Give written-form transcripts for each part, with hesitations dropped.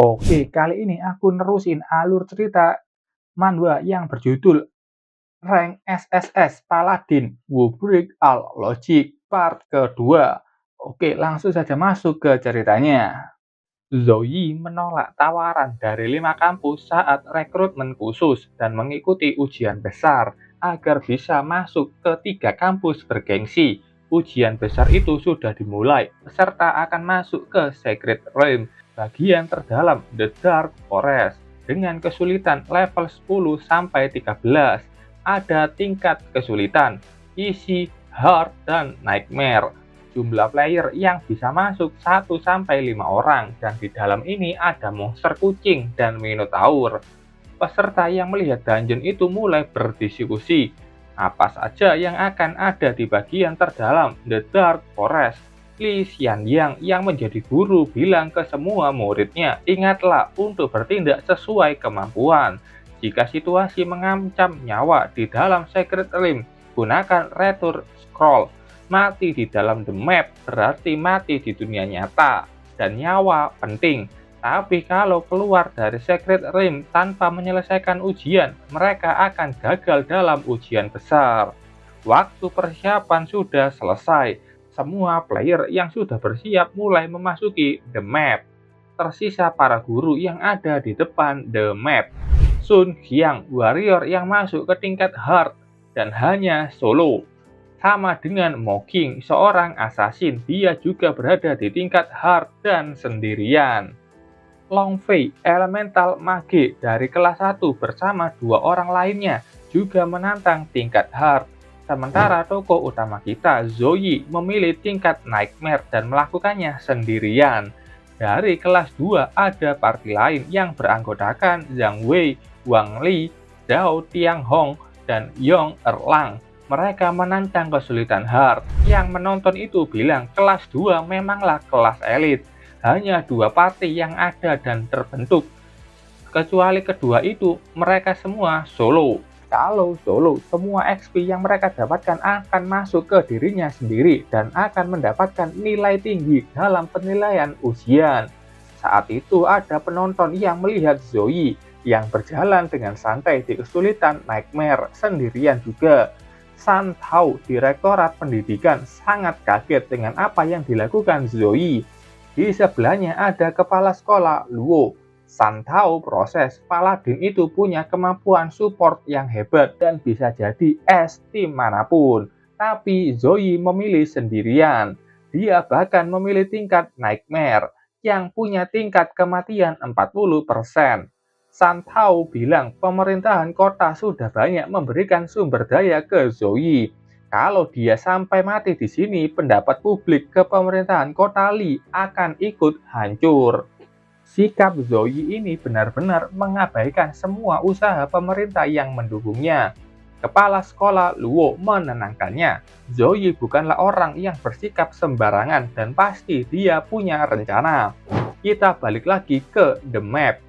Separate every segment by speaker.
Speaker 1: Oke, kali ini aku nerusin alur cerita manhwa yang berjudul Rank SSS Paladin Wubrik All Logic Part kedua. Oke, langsung saja masuk ke ceritanya. Zoe menolak tawaran dari 5 kampus saat rekrutmen khusus dan mengikuti ujian besar agar bisa masuk ke 3 kampus bergengsi. Ujian besar itu sudah dimulai, peserta akan masuk ke Secret Realm, bagian terdalam The Dark Forest, dengan kesulitan level 10 sampai 13. Ada tingkat kesulitan, easy, hard, dan nightmare. Jumlah player yang bisa masuk 1-5 orang, dan di dalam ini ada monster kucing dan minotaur. Peserta yang melihat dungeon itu mulai berdiskusi apa saja yang akan ada di bagian terdalam The Dark Forest. Li Xianyang yang menjadi guru bilang ke semua muridnya, ingatlah untuk bertindak sesuai kemampuan. Jika situasi mengancam nyawa di dalam Secret Realm, gunakan Return Scroll. Mati di dalam the map berarti mati di dunia nyata, dan nyawa penting. Tapi kalau keluar dari Secret Realm tanpa menyelesaikan ujian, mereka akan gagal dalam ujian besar. Waktu persiapan sudah selesai. Semua player yang sudah bersiap mulai memasuki the map. Tersisa para guru yang ada di depan the map. Sun Qiang, warrior yang masuk ke tingkat hard dan hanya solo. Sama dengan Mo King, seorang assassin, dia juga berada di tingkat hard dan sendirian. Long Fei, elemental mage dari kelas 1 bersama 2 orang lainnya, juga menantang tingkat hard. Sementara tokoh utama kita, Zoe, memilih tingkat nightmare dan melakukannya sendirian. Dari kelas 2 ada party lain yang beranggotakan Zhang Wei, Wang Li, Zhao Tianghong, dan Yong Erlang. Mereka menantang kesulitan hard. Yang menonton itu bilang kelas 2 memanglah kelas elit. Hanya 2 party yang ada dan terbentuk. Kecuali kedua itu, mereka semua solo. Kalau solo, semua XP yang mereka dapatkan akan masuk ke dirinya sendiri dan akan mendapatkan nilai tinggi dalam penilaian ujian. Saat itu ada penonton yang melihat Zoe yang berjalan dengan santai di kesulitan nightmare sendirian juga. San Tao, Direktorat Pendidikan, sangat kaget dengan apa yang dilakukan Zoe. Di sebelahnya ada kepala sekolah Luo. San Tao proses Paladin itu punya kemampuan support yang hebat dan bisa jadi es tim manapun. Tapi Zoe memilih sendirian. Dia bahkan memilih tingkat Nightmare yang punya tingkat kematian 40%. San Tao bilang pemerintahan kota sudah banyak memberikan sumber daya ke Zoe. Kalau dia sampai mati di sini, pendapat publik ke pemerintahan kota Li akan ikut hancur. Sikap Zoe ini benar-benar mengabaikan semua usaha pemerintah yang mendukungnya. Kepala sekolah Luo menenangkannya. Zoe bukanlah orang yang bersikap sembarangan dan pasti dia punya rencana. Kita balik lagi ke the map.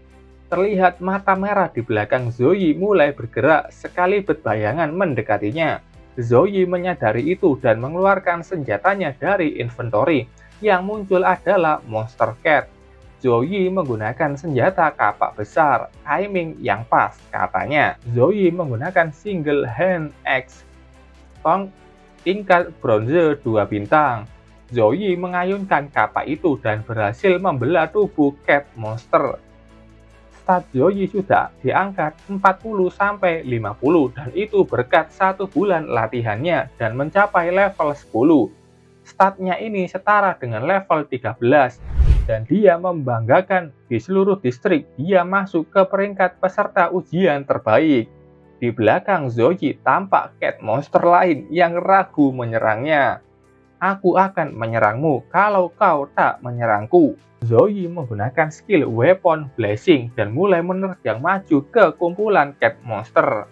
Speaker 1: Terlihat mata merah di belakang Zoe mulai bergerak sekali bayangan mendekatinya. Zoe menyadari itu dan mengeluarkan senjatanya dari inventory. Yang muncul adalah Monster Cat. Zoe menggunakan senjata kapak besar, timing yang pas katanya. Zoe menggunakan single hand axe, tong tingkat bronze 2 bintang. Zoe mengayunkan kapak itu dan berhasil membelah tubuh Cat Monster. Stat Zoe sudah diangkat 40-50 dan itu berkat 1 bulan latihannya dan mencapai level 10. Statnya ini setara dengan level 13 dan dia membanggakan di seluruh distrik. Dia masuk ke peringkat peserta ujian terbaik. Di belakang Zoe tampak Cat Monster lain yang ragu menyerangnya. Aku akan menyerangmu kalau kau tak menyerangku. Zoe menggunakan skill Weapon Blessing dan mulai menerjang maju ke kumpulan Cat Monster.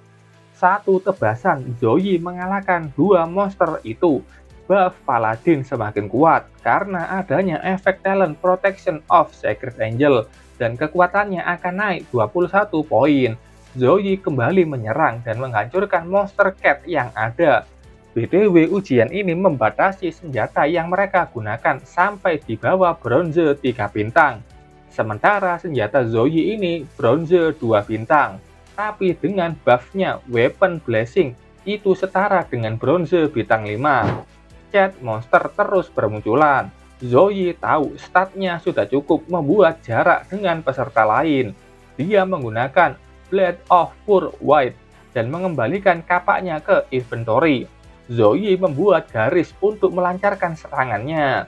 Speaker 1: Satu tebasan, Zoe mengalahkan 2 monster itu. Buff Paladin semakin kuat karena adanya efek talent Protection of Sacred Angel dan kekuatannya akan naik 21 poin. Zoe kembali menyerang dan menghancurkan monster cat yang ada. BTW, ujian ini membatasi senjata yang mereka gunakan sampai di bawah bronze 3 bintang. Sementara senjata Zoe ini bronze 2 bintang, tapi dengan buff-nya Weapon Blessing itu setara dengan bronze bintang 5. Cat monster terus bermunculan. Zoe tahu statnya sudah cukup membuat jarak dengan peserta lain. Dia menggunakan Blade of Pure White dan mengembalikan kapaknya ke inventory. Zoe membuat garis untuk melancarkan serangannya.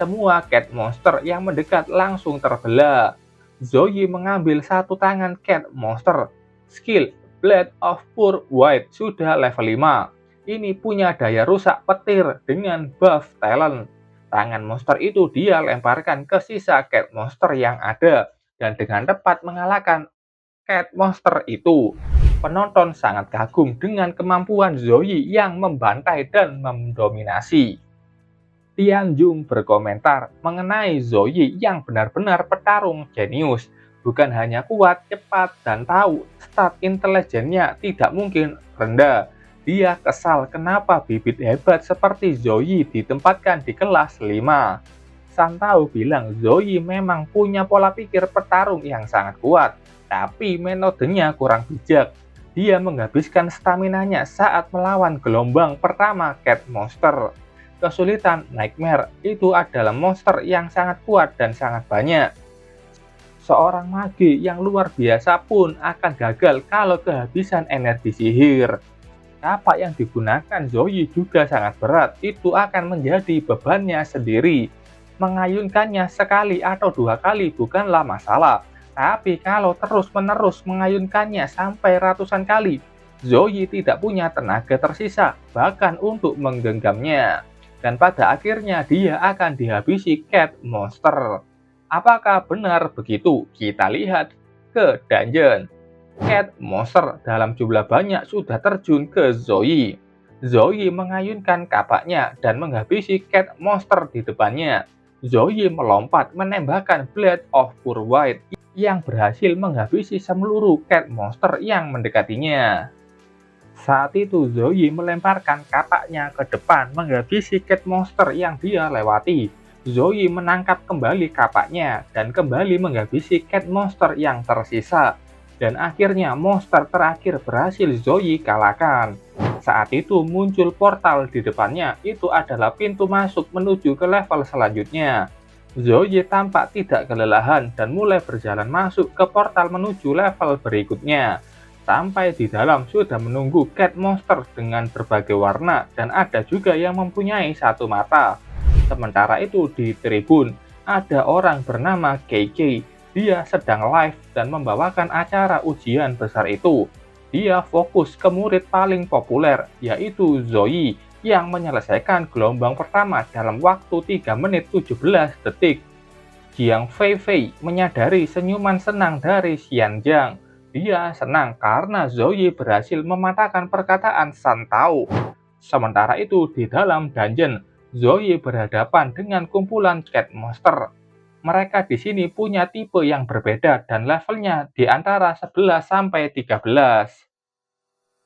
Speaker 1: Semua cat monster yang mendekat langsung terbelah. Zoe mengambil satu tangan cat monster. Skill Blade of Pure White sudah level 5. Ini punya daya rusak petir dengan buff talent. Tangan monster itu dia lemparkan ke sisa cat monster yang ada dan dengan tepat mengalahkan cat monster itu. Penonton sangat kagum dengan kemampuan Zoe yang membantai dan mendominasi. Tianjung berkomentar mengenai Zoe yang benar-benar petarung jenius. Bukan hanya kuat, cepat, dan tahu stat intelijennya tidak mungkin rendah. Dia kesal kenapa bibit hebat seperti Zoe ditempatkan di kelas 5. Santau bilang Zoe memang punya pola pikir petarung yang sangat kuat, tapi metodenya kurang bijak. Dia menghabiskan staminanya saat melawan gelombang pertama cat monster. Kesulitan Nightmare itu adalah monster yang sangat kuat dan sangat banyak. Seorang mage yang luar biasa pun akan gagal kalau kehabisan energi sihir. Kapak yang digunakan Zoe juga sangat berat, itu akan menjadi bebannya sendiri. Mengayunkannya sekali atau 2 kali bukanlah masalah, tapi kalau terus-menerus mengayunkannya sampai ratusan kali, Zoe tidak punya tenaga tersisa bahkan untuk menggenggamnya. Dan pada akhirnya dia akan dihabisi cat monster. Apakah benar begitu? Kita lihat ke dungeon. Cat monster dalam jumlah banyak sudah terjun ke Zoe. Zoe mengayunkan kapaknya dan menghabisi cat monster di depannya. Zoe melompat menembakkan Blade of Pure White yang berhasil menghabisi seluruh cat monster yang mendekatinya. Saat itu Zoe melemparkan kapaknya ke depan menghabisi cat monster yang dia lewati. Zoe menangkap kembali kapaknya dan kembali menghabisi cat monster yang tersisa. Dan akhirnya monster terakhir berhasil Zoe kalahkan. Saat itu muncul portal di depannya, itu adalah pintu masuk menuju ke level selanjutnya. Zoe tampak tidak kelelahan dan mulai berjalan masuk ke portal menuju level berikutnya. Sampai di dalam sudah menunggu cat monster dengan berbagai warna dan ada juga yang mempunyai satu mata. Sementara itu di tribun, ada orang bernama KK. Dia sedang live dan membawakan acara ujian besar itu. Dia fokus ke murid paling populer, yaitu Zoe, yang menyelesaikan gelombang pertama dalam waktu 3 menit 17 detik. Jiang Feifei menyadari senyuman senang dari Xianjiang. Dia senang karena Zoe berhasil mematahkan perkataan Santao. Sementara itu di dalam dungeon, Zoe berhadapan dengan kumpulan cat monster. Mereka di sini punya tipe yang berbeda dan levelnya di antara 11 sampai 13.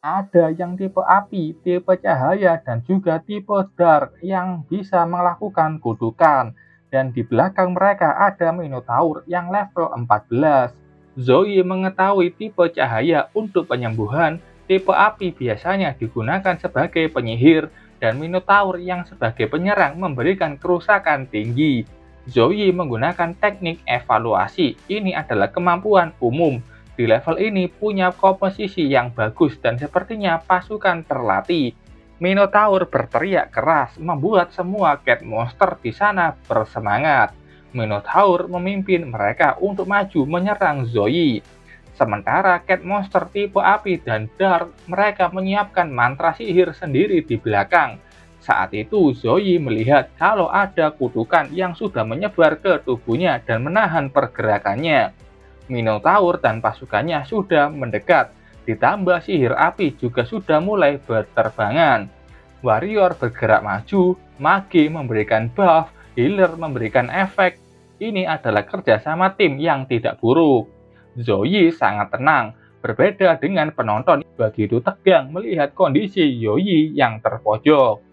Speaker 1: Ada yang tipe api, tipe cahaya, dan juga tipe dark yang bisa melakukan kutukan. Dan di belakang mereka ada Minotaur yang level 14. Zoe mengetahui tipe cahaya untuk penyembuhan, tipe api biasanya digunakan sebagai penyihir, dan Minotaur yang sebagai penyerang memberikan kerusakan tinggi. Zoe menggunakan teknik evaluasi, ini adalah kemampuan umum. Di level ini punya komposisi yang bagus dan sepertinya pasukan terlatih. Minotaur berteriak keras membuat semua cat monster di sana bersemangat. Minotaur memimpin mereka untuk maju menyerang Zoe. Sementara cat monster tipe api dan dark mereka menyiapkan mantra sihir sendiri di belakang. Saat itu Zoe melihat kalau ada kutukan yang sudah menyebar ke tubuhnya dan menahan pergerakannya. Minotaur dan pasukannya sudah mendekat, ditambah sihir api juga sudah mulai berterbangan. Warrior bergerak maju, mage memberikan buff, healer memberikan efek. Ini adalah kerjasama tim yang tidak buruk. Zoe sangat tenang, berbeda dengan penonton begitu tegang melihat kondisi Zoe yang terpojok.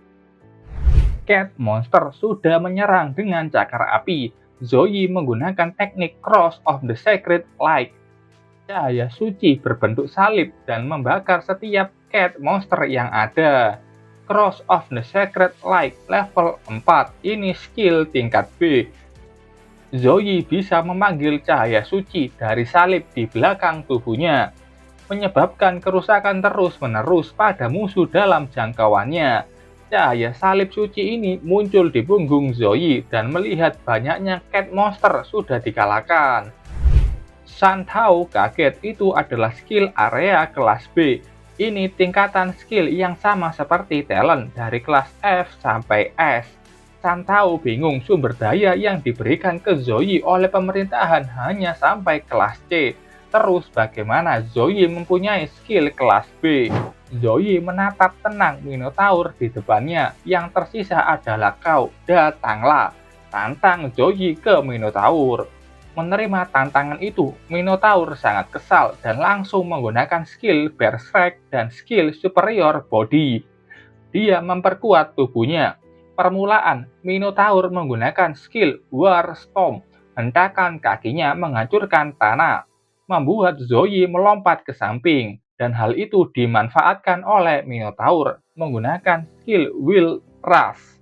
Speaker 1: Cat monster sudah menyerang dengan cakar api. Zoe menggunakan teknik Cross of the Sacred Light. Cahaya suci berbentuk salib dan membakar setiap cat monster yang ada. Cross of the Sacred Light level 4, ini skill tingkat B. Zoe bisa memanggil cahaya suci dari salib di belakang tubuhnya, menyebabkan kerusakan terus-menerus pada musuh dalam jangkauannya. Cahaya salib suci ini muncul di punggung Zoe dan melihat banyaknya cat monster sudah dikalahkan. Santau kaget, itu adalah skill area kelas B. Ini tingkatan skill yang sama seperti talent dari kelas F sampai S. Santau bingung, sumber daya yang diberikan ke Zoe oleh pemerintahan hanya sampai kelas C. Terus bagaimana Zoe mempunyai skill kelas B? Zoe menatap tenang Minotaur di depannya, yang tersisa adalah kau, datanglah. Tantang Zoe ke Minotaur. Menerima tantangan itu, Minotaur sangat kesal dan langsung menggunakan skill Berserk dan skill Superior Body. Dia memperkuat tubuhnya. Permulaan, Minotaur menggunakan skill War Storm. Hentakan kakinya menghancurkan tanah, membuat Zoe melompat ke samping, dan hal itu dimanfaatkan oleh Minotaur menggunakan skill Will Rush.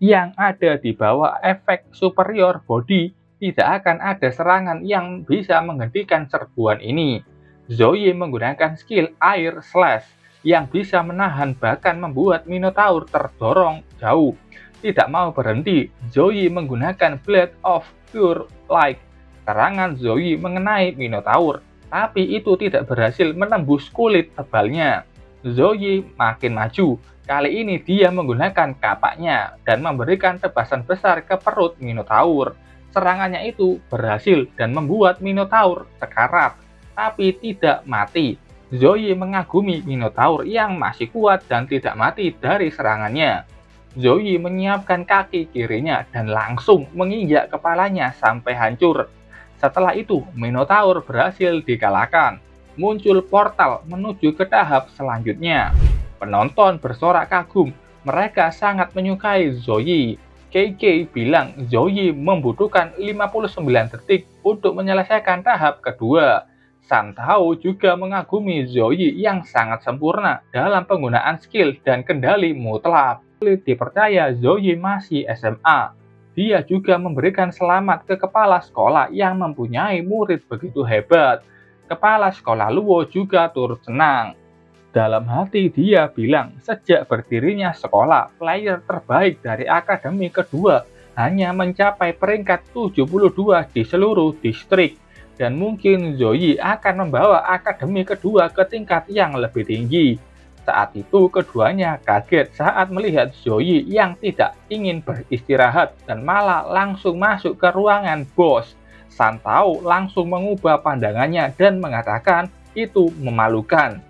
Speaker 1: Yang ada di bawah efek Superior Body, tidak akan ada serangan yang bisa menghentikan serbuan ini. Zoe menggunakan skill Air Slash yang bisa menahan bahkan membuat Minotaur terdorong jauh. Tidak mau berhenti, Zoe menggunakan Blade of Pure Light. Serangan Zoe mengenai Minotaur, tapi itu tidak berhasil menembus kulit tebalnya. Zoe makin maju. Kali ini dia menggunakan kapaknya dan memberikan tebasan besar ke perut Minotaur. Serangannya itu berhasil dan membuat Minotaur sekarat, tapi tidak mati. Zoe mengagumi Minotaur yang masih kuat dan tidak mati dari serangannya. Zoe menyiapkan kaki kirinya dan langsung menginjak kepalanya sampai hancur. Setelah itu, Minotaur berhasil dikalahkan. Muncul portal menuju ke tahap selanjutnya. Penonton bersorak kagum, mereka sangat menyukai Zoe. KK bilang Zoe membutuhkan 59 detik untuk menyelesaikan tahap kedua. Santau juga mengagumi Zoe yang sangat sempurna dalam penggunaan skill dan kendali mutlak. Sulit dipercaya Zoe masih SMA. Dia juga memberikan selamat ke kepala sekolah yang mempunyai murid begitu hebat. Kepala sekolah Luo juga turut senang. Dalam hati dia bilang, sejak berdirinya sekolah, player terbaik dari akademi kedua hanya mencapai peringkat 72 di seluruh distrik. Dan mungkin Zoe akan membawa akademi kedua ke tingkat yang lebih tinggi. Saat itu keduanya kaget saat melihat Zoe yang tidak ingin beristirahat dan malah langsung masuk ke ruangan bos. Santau langsung mengubah pandangannya dan mengatakan itu memalukan.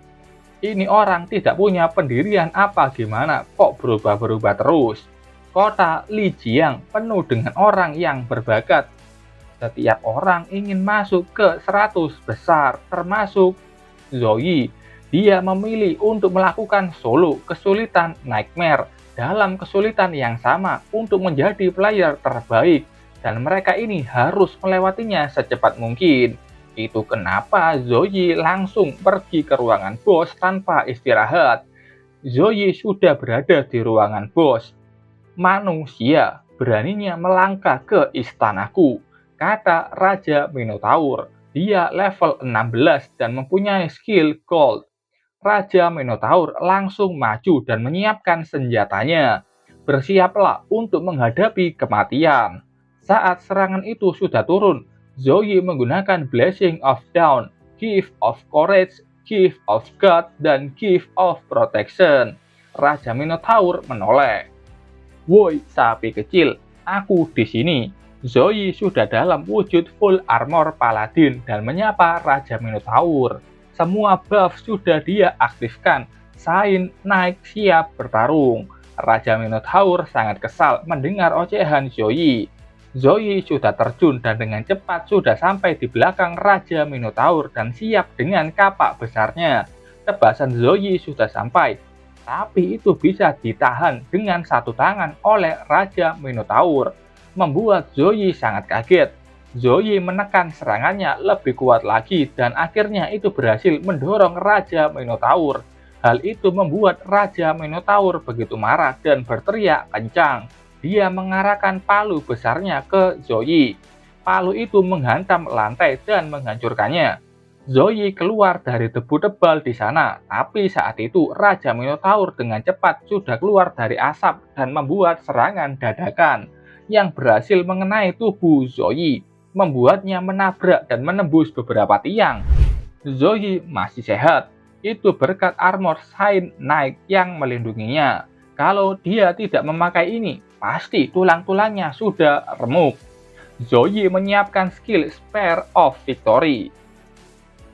Speaker 1: Ini orang tidak punya pendirian apa gimana kok berubah-berubah terus. Kota Lijiang penuh dengan orang yang berbakat. Setiap orang ingin masuk ke 100 besar, termasuk Zoe. Dia memilih untuk melakukan solo kesulitan Nightmare dalam kesulitan yang sama untuk menjadi player terbaik. Dan mereka ini harus melewatinya secepat mungkin. Itu kenapa Zoe langsung pergi ke ruangan bos tanpa istirahat. Zoe sudah berada di ruangan bos. Manusia beraninya melangkah ke istanaku, kata Raja Minotaur. Dia level 16 dan mempunyai skill Gold. Raja Minotaur langsung maju dan menyiapkan senjatanya. Bersiaplah untuk menghadapi kematian. Saat serangan itu sudah turun, Zoe menggunakan Blessing of Dawn, Gift of Courage, Gift of God, dan Gift of Protection. Raja Minotaur menoleh. Woi, sapi kecil, aku di sini. Zoe sudah dalam wujud full armor paladin dan menyapa Raja Minotaur. Semua buff sudah dia aktifkan. Sain naik siap bertarung. Raja Minotaur sangat kesal mendengar ocehan Zoe. Zoe sudah terjun dan dengan cepat sudah sampai di belakang Raja Minotaur dan siap dengan kapak besarnya. Tebasan Zoe sudah sampai, tapi itu bisa ditahan dengan satu tangan oleh Raja Minotaur. membuat Zoe sangat kaget. Zoe menekan serangannya lebih kuat lagi dan akhirnya itu berhasil mendorong Raja Minotaur. Hal itu membuat Raja Minotaur begitu marah dan berteriak kencang. Dia mengarahkan palu besarnya ke Zoe. Palu itu menghantam lantai dan menghancurkannya. Zoe keluar dari debu tebal di sana, tapi saat itu Raja Minotaur dengan cepat sudah keluar dari asap dan membuat serangan dadakan yang berhasil mengenai tubuh Zoe, membuatnya menabrak dan menembus beberapa tiang. Zoe masih sehat, itu berkat armor Saint Knight yang melindunginya. Kalau dia tidak memakai ini, pasti tulang-tulangnya sudah remuk. Zoe menyiapkan skill Spear of Victory.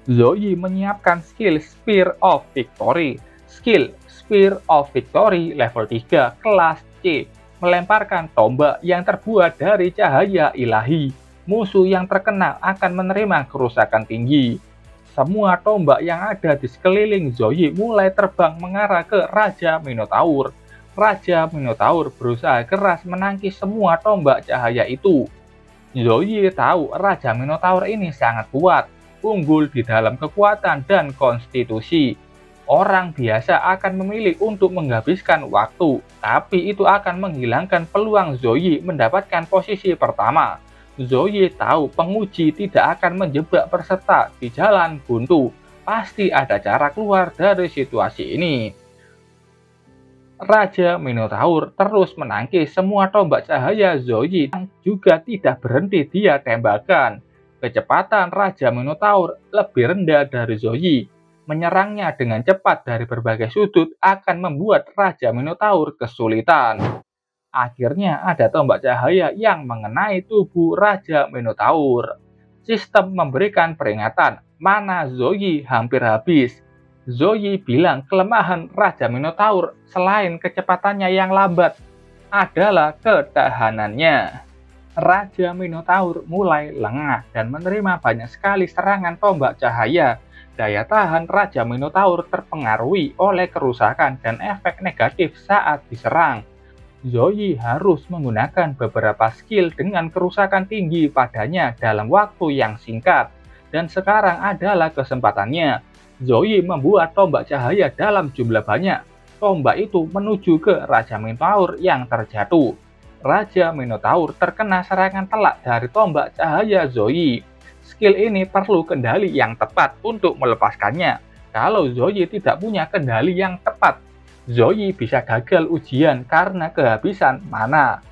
Speaker 1: Zoe menyiapkan skill Spear of Victory. Skill Spear of Victory level 3 kelas C. Melemparkan tombak yang terbuat dari cahaya ilahi. Musuh yang terkena akan menerima kerusakan tinggi. Semua tombak yang ada di sekeliling Zoe mulai terbang mengarah ke Raja Minotaur. Raja Minotaur berusaha keras menangkis semua tombak cahaya itu. Zoe tahu Raja Minotaur ini sangat kuat, unggul di dalam kekuatan dan konstitusi. Orang biasa akan memilih untuk menghabiskan waktu, tapi itu akan menghilangkan peluang Zoe mendapatkan posisi pertama. Zoe tahu penguji tidak akan menjebak peserta di jalan buntu. Pasti ada cara keluar dari situasi ini. Raja Minotaur terus menangkis semua tombak cahaya Zoe yang juga tidak berhenti dia tembakan. Kecepatan Raja Minotaur lebih rendah dari Zoe. Menyerangnya dengan cepat dari berbagai sudut akan membuat Raja Minotaur kesulitan. Akhirnya ada tombak cahaya yang mengenai tubuh Raja Minotaur. Sistem memberikan peringatan, mana Zoe hampir habis. Zoe bilang kelemahan Raja Minotaur selain kecepatannya yang lambat adalah ketahanannya. Raja Minotaur mulai lengah dan menerima banyak sekali serangan tombak cahaya. Daya tahan Raja Minotaur terpengaruhi oleh kerusakan dan efek negatif saat diserang. Zoe harus menggunakan beberapa skill dengan kerusakan tinggi padanya dalam waktu yang singkat. Dan sekarang adalah kesempatannya. Zoe membuat tombak cahaya dalam jumlah banyak. Tombak itu menuju ke Raja Minotaur yang terjatuh. Raja Minotaur terkena serangan telak dari tombak cahaya Zoe. Skill ini perlu kendali yang tepat untuk melepaskannya. Kalau Zoe tidak punya kendali yang tepat, Zoe bisa gagal ujian karena kehabisan mana.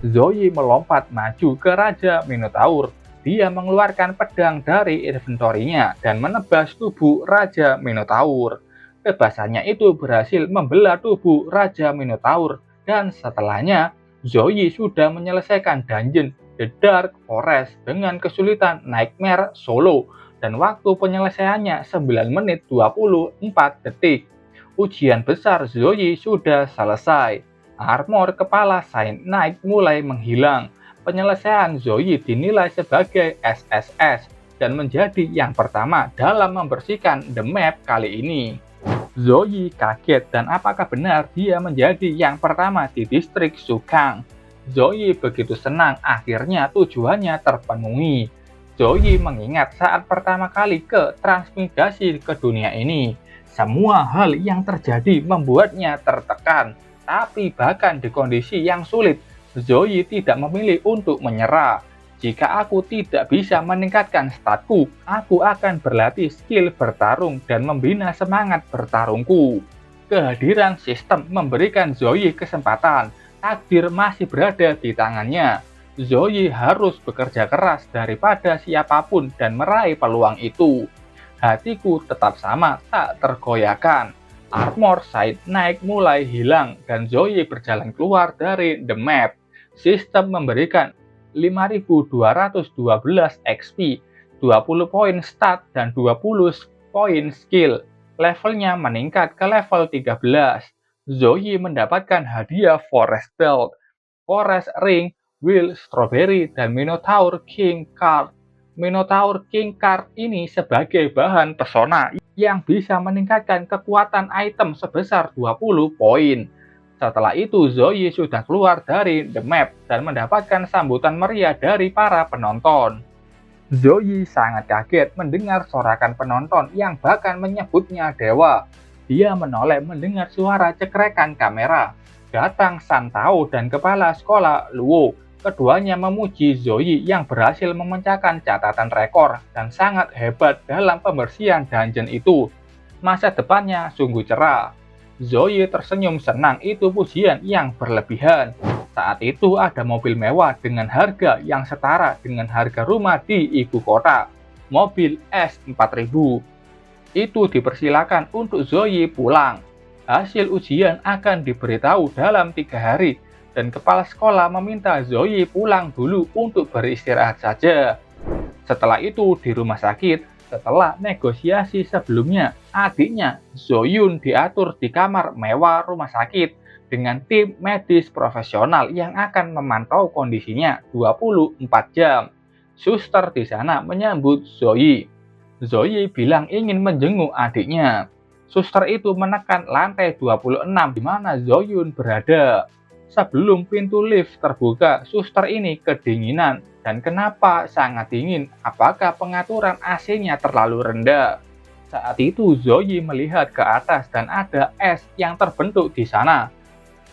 Speaker 1: Zoe melompat maju ke Raja Minotaur. Dia mengeluarkan pedang dari inventorinya dan menebas tubuh Raja Minotaur. Tebasannya itu berhasil membelah tubuh Raja Minotaur dan setelahnya Zoe sudah menyelesaikan dungeon The Dark Forest dengan kesulitan Nightmare Solo dan waktu penyelesaiannya 9 menit 24 detik. Ujian besar Zoe sudah selesai. Armor kepala Saint Knight mulai menghilang. Penyelesaian Zoe dinilai sebagai SSS dan menjadi yang pertama dalam membersihkan the map kali ini. Zoe kaget dan apakah benar dia menjadi yang pertama di distrik Sukang. Zoe begitu senang akhirnya tujuannya terpenuhi. Zoe mengingat saat pertama kali ke transmigrasi ke dunia ini. Semua hal yang terjadi membuatnya tertekan, tapi bahkan di kondisi yang sulit, Zoe tidak memilih untuk menyerah. Jika aku tidak bisa meningkatkan statku, aku akan berlatih skill bertarung dan membina semangat bertarungku. Kehadiran sistem memberikan Zoe kesempatan, takdir masih berada di tangannya. Zoe harus bekerja keras daripada siapapun dan meraih peluang itu. Hatiku tetap sama, tak tergoyahkan. Armor Saint Knight mulai hilang dan Zoe berjalan keluar dari the map. Sistem memberikan 5212 XP, 20 poin stat, dan 20 poin skill. Levelnya meningkat ke level 13. Zoe mendapatkan hadiah Forest Belt, Forest Ring, Wheel Strawberry, dan Minotaur King Card. Minotaur King Card ini sebagai bahan pesona yang bisa meningkatkan kekuatan item sebesar 20 poin. Setelah itu Zoe sudah keluar dari The Map dan mendapatkan sambutan meriah dari para penonton. Zoe sangat kaget mendengar sorakan penonton yang bahkan menyebutnya dewa. Dia menoleh mendengar suara cekrekan kamera. Datang Santao dan kepala sekolah Luo. Keduanya memuji Zoe yang berhasil memecahkan catatan rekor dan sangat hebat dalam pembersihan dungeon itu. Masa depannya sungguh cerah. Zoe tersenyum senang, itu pujian yang berlebihan. Saat itu ada mobil mewah dengan harga yang setara dengan harga rumah di ibu kota. Mobil S4000. Itu dipersilakan untuk Zoe pulang. Hasil ujian akan diberitahu dalam 3 hari dan kepala sekolah meminta Zoe pulang dulu untuk beristirahat saja. Setelah itu di rumah sakit, setelah negosiasi sebelumnya, adiknya Zoyun diatur di kamar mewah rumah sakit dengan tim medis profesional yang akan memantau kondisinya 24 jam. Suster di sana menyambut Zoe. Zoe bilang ingin menjenguk adiknya. Suster itu menekan lantai 26 di mana Zoyun berada. Sebelum pintu lift terbuka, suster ini kedinginan. Dan kenapa sangat dingin? Apakah pengaturan AC-nya terlalu rendah? Saat itu Zoe melihat ke atas dan ada es yang terbentuk di sana.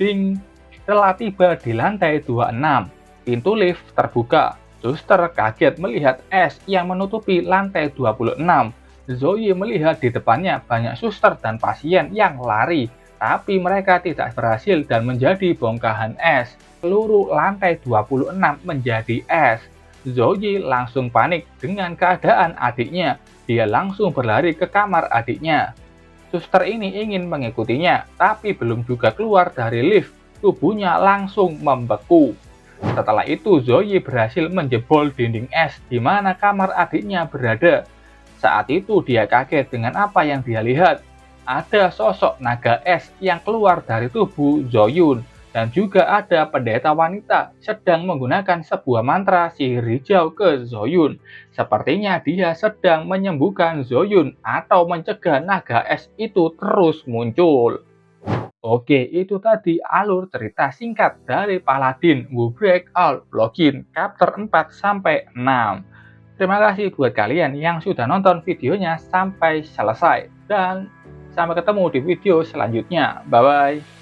Speaker 1: Ding, telah tiba di lantai 26. Pintu lift terbuka. Suster kaget melihat es yang menutupi lantai 26. Zoe melihat di depannya banyak suster dan pasien yang lari, tapi mereka tidak berhasil dan menjadi bongkahan es. Seluruh lantai 26 menjadi es. Zoe langsung panik dengan keadaan adiknya. Dia langsung berlari ke kamar adiknya. Suster ini ingin mengikutinya, tapi belum juga keluar dari lift, tubuhnya langsung membeku. Setelah itu Zoe berhasil menjebol dinding es di mana kamar adiknya berada. Saat itu dia kaget dengan apa yang dia lihat. Ada sosok naga es yang keluar dari tubuh Zoyun. Dan juga ada pendeta wanita sedang menggunakan sebuah mantra sihir hijau ke Zoyun. Sepertinya dia sedang menyembuhkan Zoyun atau mencegah naga es itu terus muncul. Oke, itu tadi alur cerita singkat dari Paladin Who Break All Login chapter 4-6. Terima kasih buat kalian yang sudah nonton videonya sampai selesai. Dan sampai ketemu di video selanjutnya. Bye-bye.